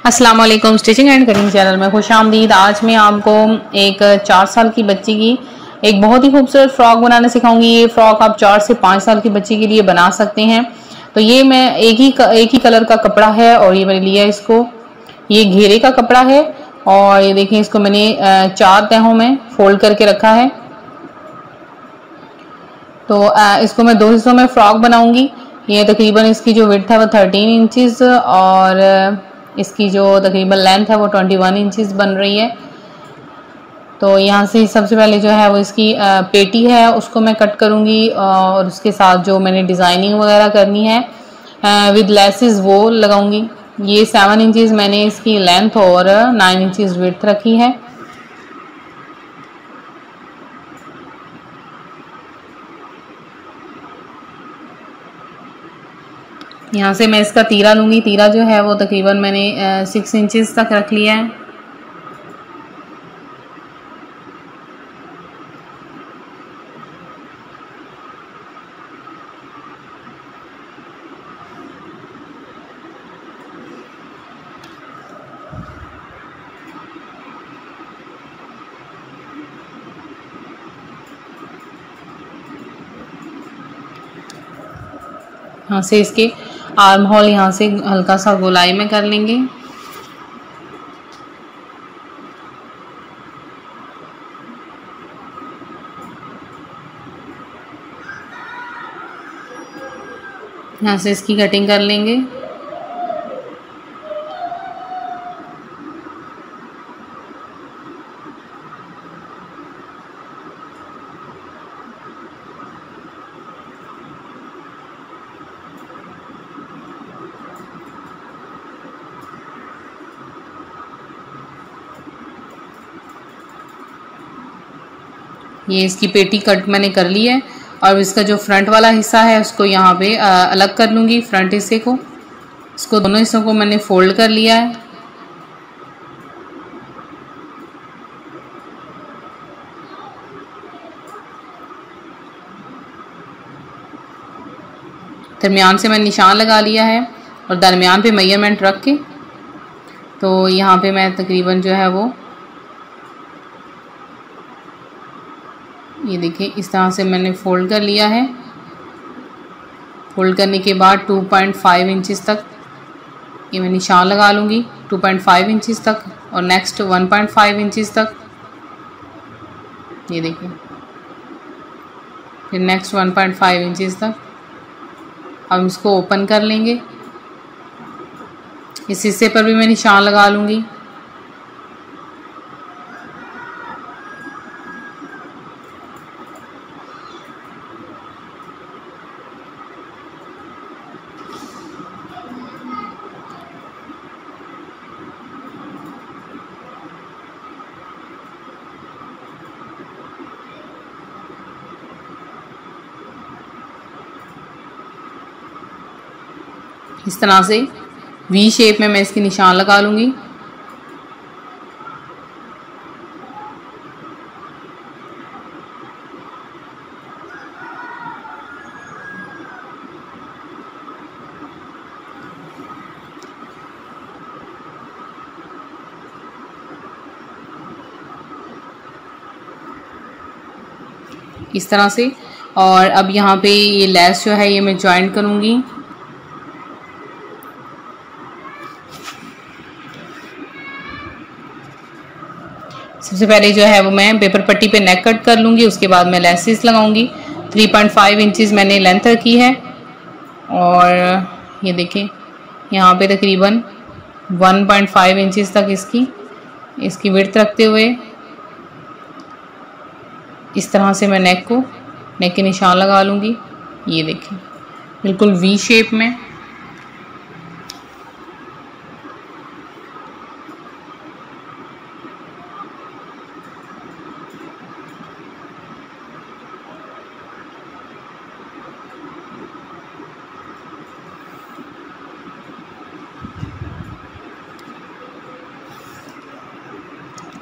अस्सलाम वालेकुम। Stitching and cutting channel में खुश आमदीद। आज मैं आपको एक 4 साल की बच्ची की एक बहुत ही खूबसूरत फ्रॉक बनाना सिखाऊंगी। ये फ्रॉक आप 4 से 5 साल की बच्ची के लिए बना सकते हैं। तो ये मैं एक ही कलर का कपड़ा है और ये मैंने लिया इसको, ये घेरे का कपड़ा है और ये देखें इसको मैंने 4 तहों में फोल्ड करके रखा है। तो इसको मैं 2 हिस्सों में फ्रॉक बनाऊंगी। ये तकरीबन इसकी जो विड्थ है वो 13 इंचज़ और इसकी जो तकरीबन लेंथ है वो 21 इंचज़ बन रही है। तो यहाँ से सबसे पहले जो है वो इसकी पेटी है उसको मैं कट करूँगी और उसके साथ जो मैंने डिज़ाइनिंग वगैरह करनी है विद लेसेस वो लगाऊंगी। ये 7 इंचज़ मैंने इसकी लेंथ और 9 इंचज़ विड्थ रखी है। यहाँ से मैं इसका तीरा लूँगी। तीरा जो है वो तकरीबन मैंने 6 इंचज़ तक रख लिया है। यहाँ से इसके आर्म होल यहाँ से हल्का सा गोलाई में कर लेंगे। यहाँ से इसकी कटिंग कर लेंगे। ये इसकी पेटी कट मैंने कर ली है और इसका जो फ्रंट वाला हिस्सा है उसको यहाँ पे अलग कर लूँगी। फ्रंट हिस्से को, इसको दोनों हिस्सों को मैंने फोल्ड कर लिया है। दरमियान से मैंने निशान लगा लिया है और दरमियान पे मेजरमेंट रख के तो यहाँ पे मैं तकरीबन जो है वो ये देखिए इस तरह से मैंने फोल्ड कर लिया है। फोल्ड करने के बाद 2.5 इंचज़ तक ये मैं निशान लगा लूँगी, 2.5 इंचज़ तक और नेक्स्ट 1.5 इंचज़ तक ये देखिए, फिर नेक्स्ट 1.5 इंचज़ तक। अब इसको ओपन कर लेंगे। इस हिस्से पर भी मैं निशान लगा लूँगी। इस तरह से वी शेप में मैं इसकी निशान लगा लूँगी। इस तरह से। और अब यहाँ पे ये लेस जो है ये मैं जॉइंट करूँगी। सबसे पहले जो है वो मैं पेपर पट्टी पे नेक कट कर लूँगी, उसके बाद मैं लेसेस लगाऊंगी। 3.5 इंचज़ मैंने लेंथ रखी है और ये देखें यहाँ पे तकरीबन 1.5 इंचज़ तक इसकी विड्थ रखते हुए इस तरह से मैं नेक के निशान लगा लूँगी। ये देखें बिल्कुल वी शेप में।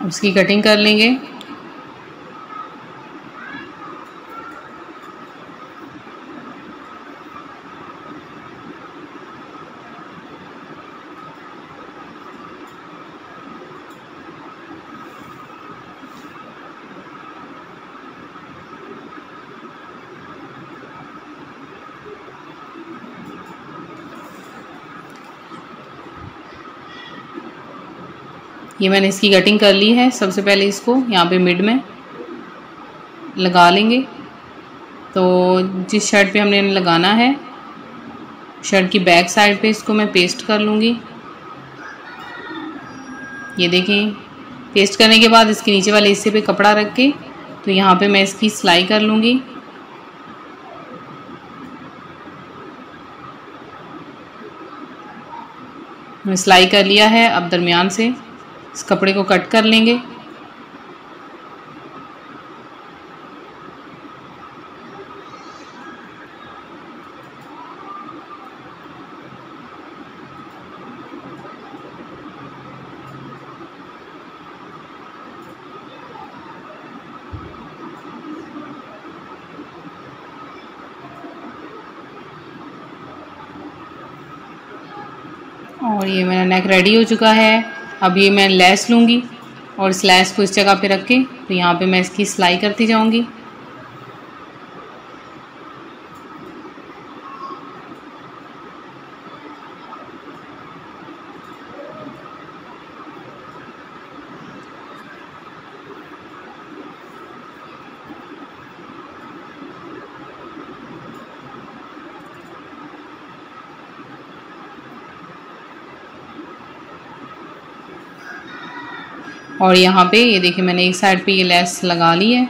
उसकी कटिंग कर लेंगे। ये मैंने इसकी कटिंग कर ली है। सबसे पहले इसको यहाँ पे मिड में लगा लेंगे। तो जिस शर्ट पे हमने लगाना है, शर्ट की बैक साइड पे इसको मैं पेस्ट कर लूँगी। ये देखें, पेस्ट करने के बाद इसके नीचे वाले हिस्से पे कपड़ा रख के तो यहाँ पे मैं इसकी सिलाई कर लूँगी। मैं सिलाई कर लिया है। अब दरमियान से इस कपड़े को कट कर लेंगे। और ये मेरा नेक रेडी हो चुका है। अब ये मैं लेस लूँगी और इस लेस को इस जगह पे रख के तो यहाँ पे मैं इसकी सिलाई करती जाऊँगी। और यहाँ पे ये देखिए मैंने एक साइड पे ये लेस लगा ली है।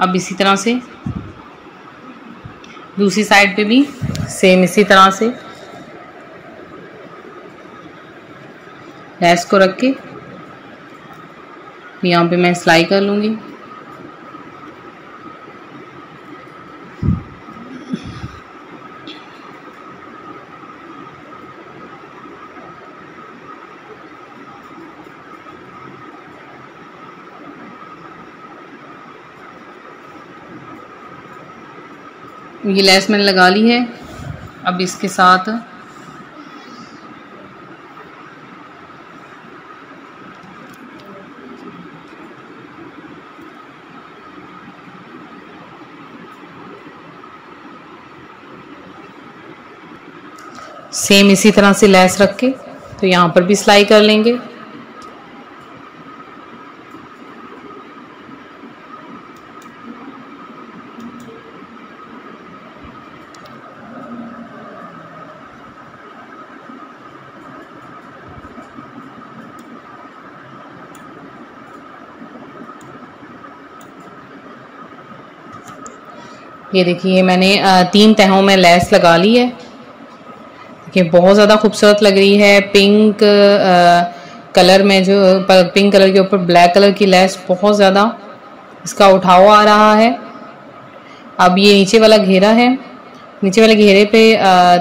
अब इसी तरह से दूसरी साइड पे भी सेम इसी तरह से लेस को रख के यहाँ पे मैं सिलाई कर लूँगी। ये लेस मैंने लगा ली है। अब इसके साथ सेम इसी तरह से लेस रख के तो यहाँ पर भी सिलाई कर लेंगे। ये देखिए मैंने 3 तहों में लेस लगा ली है। देखिए बहुत ज़्यादा खूबसूरत लग रही है। पिंक कलर में जो पिंक कलर के ऊपर ब्लैक कलर की लेस बहुत ज़्यादा इसका उठाव आ रहा है। अब ये नीचे वाला घेरा है। नीचे वाले घेरे पे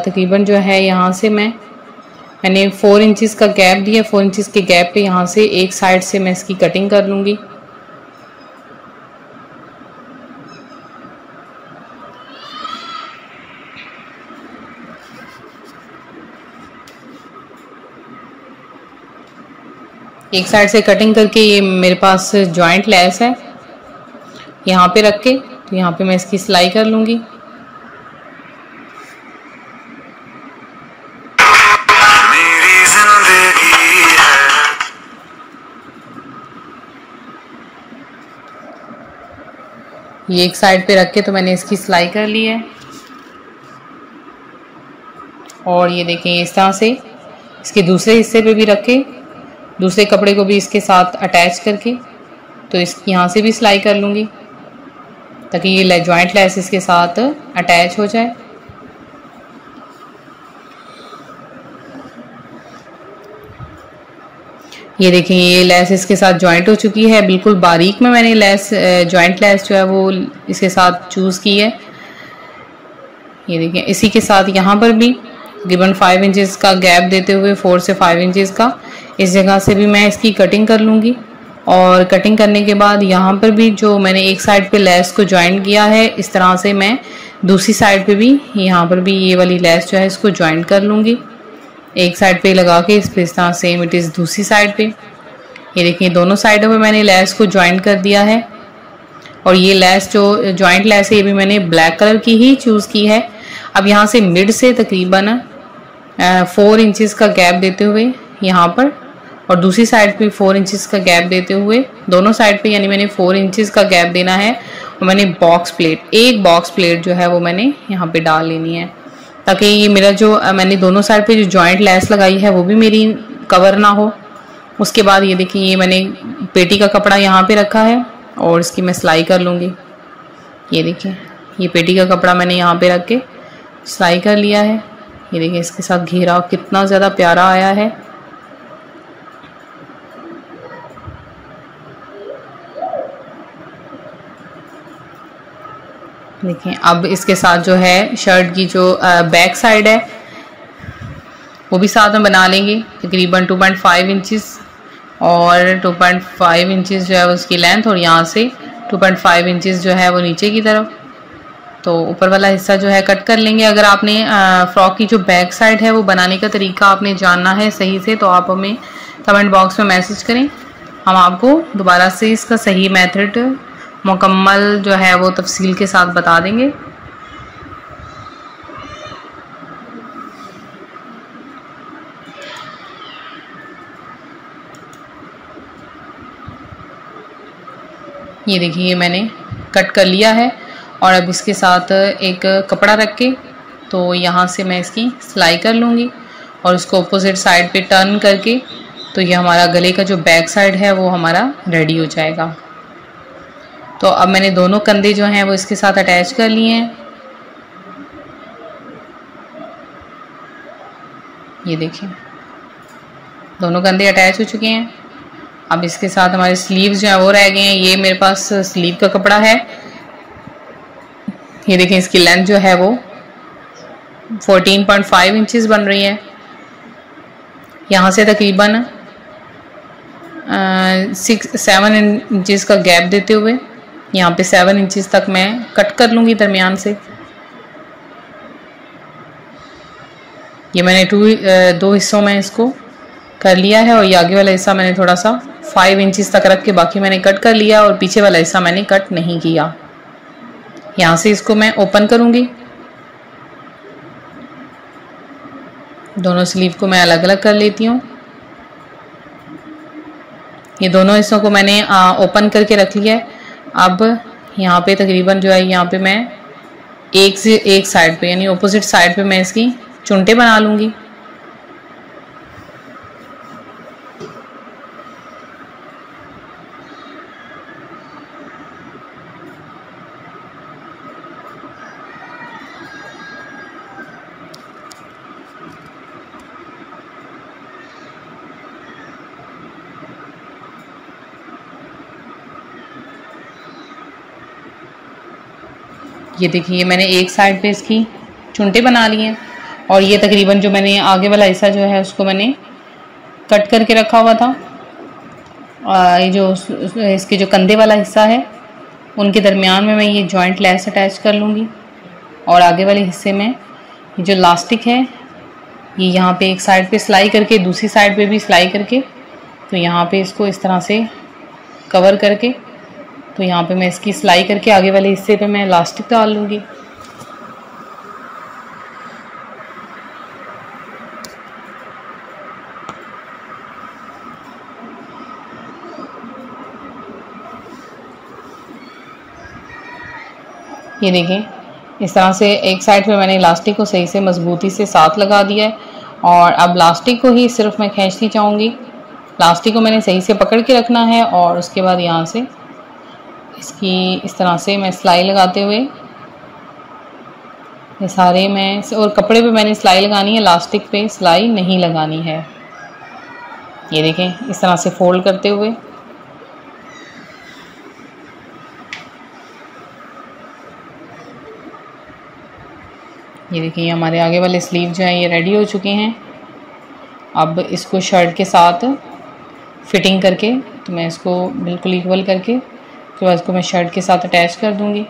तकरीबन जो है यहाँ से मैंने 4 इंचज़ का गैप दिया। 4 इंचज़ के गैप पे यहाँ से एक साइड से मैं इसकी कटिंग कर लूँगी। एक साइड से कटिंग करके ये मेरे पास जॉइंट लेस है, यहाँ पे रख के तो यहाँ पे मैं इसकी सिलाई कर लूँगी। ये एक साइड पे रख के तो मैंने इसकी सिलाई कर ली है। और ये देखें इस तरह से इसके दूसरे हिस्से पे भी रखे, दूसरे कपड़े को भी इसके साथ अटैच करके तो इस यहाँ से भी सिलाई कर लूँगी ताकि ये जॉइंट लेस इसके साथ अटैच हो जाए। ये देखिए ये लेस इसके साथ जॉइंट हो चुकी है। बिल्कुल बारीक में मैंने लेस जॉइंट लेस जो है वो इसके साथ चूज़ की है। ये देखिए इसी के साथ यहाँ पर भी तकरीबन 5 इंचज़ का गैप देते हुए 4 से 5 इंचज़ का इस जगह से भी मैं इसकी कटिंग कर लूँगी। और कटिंग करने के बाद यहाँ पर भी जो मैंने एक साइड पे लेस को जॉइंट किया है इस तरह से मैं दूसरी साइड पे भी यहाँ पर भी ये वाली लेस जो है इसको जॉइंट कर लूँगी। एक साइड पे लगा के इस तरह सेम इट इज़ दूसरी साइड पे। ये देखिए दोनों साइडों पे मैंने लेस को जॉइंट कर दिया है। और ये लेस जो जॉइंट लेस है ये भी मैंने ब्लैक कलर की ही चूज़ की है। अब यहाँ से मिड से तकरीबन 4 इंचज़ का गैप देते हुए यहाँ पर, और दूसरी साइड पे 4 इंचेस का गैप देते हुए दोनों साइड पे, यानी मैंने 4 इंचेस का गैप देना है। और मैंने एक बॉक्स प्लेट जो है वो मैंने यहाँ पे डाल लेनी है, ताकि ये मेरा जो मैंने दोनों साइड पे जो जॉइंट लेस लगाई है वो भी मेरी कवर ना हो। उसके बाद ये देखिए, ये मैंने पेटी का कपड़ा यहाँ पे रखा है और इसकी मैं सिलाई कर लूँगी। ये देखिए, ये पेटी का कपड़ा मैंने यहाँ पे रख के सिलाई कर लिया है। ये देखिए, इसके साथ घेराव कितना ज़्यादा प्यारा आया है। देखिए, अब इसके साथ जो है शर्ट की जो बैक साइड है वो भी साथ में बना लेंगे। तकरीबन 2.5 इंचेस और 2.5 इंचेस जो है उसकी लेंथ, और यहाँ से 2.5 इंचेस जो है वो नीचे की तरफ। तो ऊपर वाला हिस्सा जो है कट कर लेंगे। अगर आपने फ्रॉक की जो बैक साइड है वो बनाने का तरीका आपने जानना है सही से, तो आप हमें कमेंट बॉक्स में मैसेज करें, हम आपको दोबारा से इसका सही मेथड मुकम्मल जो है वो तफसील के साथ बता देंगे। ये देखिए, ये मैंने कट कर लिया है और अब इसके साथ एक कपड़ा रख के तो यहाँ से मैं इसकी सिलाई कर लूँगी और उसको अपोजिट साइड पे टर्न करके, तो ये हमारा गले का जो बैक साइड है वो हमारा रेडी हो जाएगा। तो अब मैंने दोनों कंधे जो हैं वो इसके साथ अटैच कर लिए हैं। ये देखिए, दोनों कंधे अटैच हो चुके हैं। अब इसके साथ हमारे स्लीव्स जो है वो रह गए हैं। ये मेरे पास स्लीव का कपड़ा है। ये देखें, इसकी लेंथ जो है वो 14.5 इंचेस बन रही है। यहाँ से तकरीबन 7 इंचेस का गैप देते हुए यहाँ पे 7 इंचेस तक मैं कट कर लूँगी दरमियान से। ये मैंने दो हिस्सों में इसको कर लिया है और ये आगे वाला हिस्सा मैंने थोड़ा सा 5 इंचेस तक रख के बाकी मैंने कट कर लिया और पीछे वाला हिस्सा मैंने कट नहीं किया। यहाँ से इसको मैं ओपन करूँगी। दोनों स्लीव को मैं अलग अलग कर लेती हूँ। ये दोनों हिस्सों को मैंने ओपन करके रख लिया है। अब यहाँ पे तकरीबन जो है यहाँ पे मैं एक से एक साइड पे, यानी ऑपोजिट साइड पे मैं इसकी चुनटे बना लूँगी। ये देखिए, ये मैंने एक साइड पे इसकी चुनटे बना लिए हैं और ये तकरीबन जो मैंने आगे वाला हिस्सा जो है उसको मैंने कट करके रखा हुआ था। ये जो इसके जो कंधे वाला हिस्सा है उनके दरमियान में मैं ये जॉइंट लेस अटैच कर लूँगी और आगे वाले हिस्से में ये जो लास्टिक है ये यहाँ पे एक साइड पे सिलाई करके दूसरी साइड पे भी सिलाई करके, तो यहाँ पे इसको इस तरह से कवर करके, तो यहाँ पे मैं इसकी सिलाई करके आगे वाले हिस्से पे मैं इलास्टिक डाल लूँगी। ये देखें, इस तरह से एक साइड पे मैंने इलास्टिक को सही से मजबूती से साथ लगा दिया है और अब लास्टिक को ही सिर्फ मैं खींचती जाऊँगी। लास्टिक को मैंने सही से पकड़ के रखना है और उसके बाद यहाँ से इसकी इस तरह से मैं सिलाई लगाते हुए ये सारे मैं, और कपड़े पे मैंने सिलाई लगानी है, लास्टिक पे सिलाई नहीं लगानी है। ये देखें, इस तरह से फोल्ड करते हुए ये देखिए, हमारे आगे वाले स्लीव जो हैं ये रेडी हो चुके हैं। अब इसको शर्ट के साथ फिटिंग करके, तो मैं इसको बिल्कुल इक्वल करके उसके बाद इसको मैं शर्ट के साथ अटैच कर दूंगी।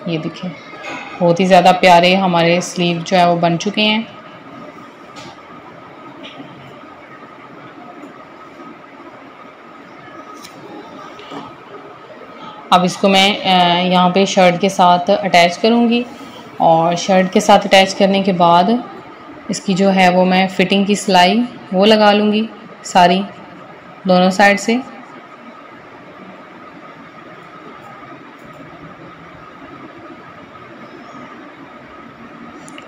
ये देखिए, बहुत ही ज़्यादा प्यारे हमारे स्लीव जो है वो बन चुके हैं। अब इसको मैं यहाँ पे शर्ट के साथ अटैच करूँगी और शर्ट के साथ अटैच करने के बाद इसकी जो है वो मैं फिटिंग की सिलाई वो लगा लूँगी सारी दोनों साइड से।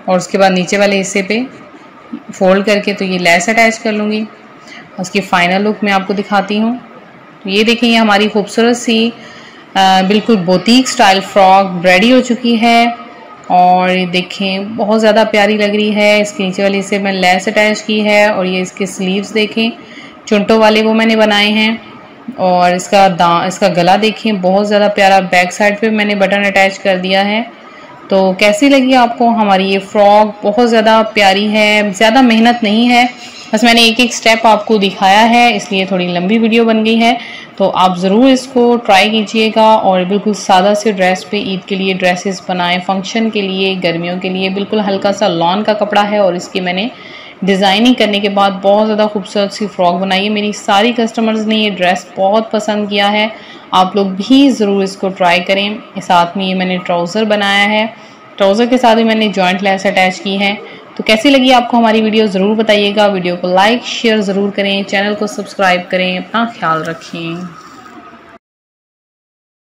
और उसके बाद नीचे वाले हिस्से पे फोल्ड करके तो ये लेस अटैच कर लूँगी। उसकी फाइनल लुक मैं आपको दिखाती हूँ। तो ये देखें, ये हमारी खूबसूरत सी बिल्कुल बोतीक स्टाइल फ्रॉक रेडी हो चुकी है और ये देखें बहुत ज़्यादा प्यारी लग रही है। इसके नीचे वाले हिस्से में लेस अटैच की है और ये इसके स्लीव्स देखें चुंटों वाले वो मैंने बनाए हैं और इसका गला देखें बहुत ज़्यादा प्यारा। बैक साइड पे मैंने बटन अटैच कर दिया है। तो कैसी लगी आपको हमारी ये फ्रॉक? बहुत ज़्यादा प्यारी है, ज़्यादा मेहनत नहीं है, बस मैंने एक एक स्टेप आपको दिखाया है इसलिए थोड़ी लंबी वीडियो बन गई है। तो आप ज़रूर इसको ट्राई कीजिएगा और बिल्कुल सादा से ड्रेस पे ईद के लिए ड्रेसेस बनाएं, फंक्शन के लिए, गर्मियों के लिए। बिल्कुल हल्का सा लॉन का कपड़ा है और इसकी मैंने डिज़ाइनिंग करने के बाद बहुत ज़्यादा खूबसूरत सी फ्रॉक बनाई है। मेरी सारी कस्टमर्स ने ये ड्रेस बहुत पसंद किया है। आप लोग भी ज़रूर इसको ट्राई करें। साथ में ये मैंने ट्राउज़र बनाया है, ट्राउज़र के साथ ही मैंने जॉइंट लेस अटैच की है। तो कैसी लगी आपको हमारी वीडियो ज़रूर बताइएगा। वीडियो को लाइक शेयर ज़रूर करें, चैनल को सब्सक्राइब करें, अपना ख्याल रखें।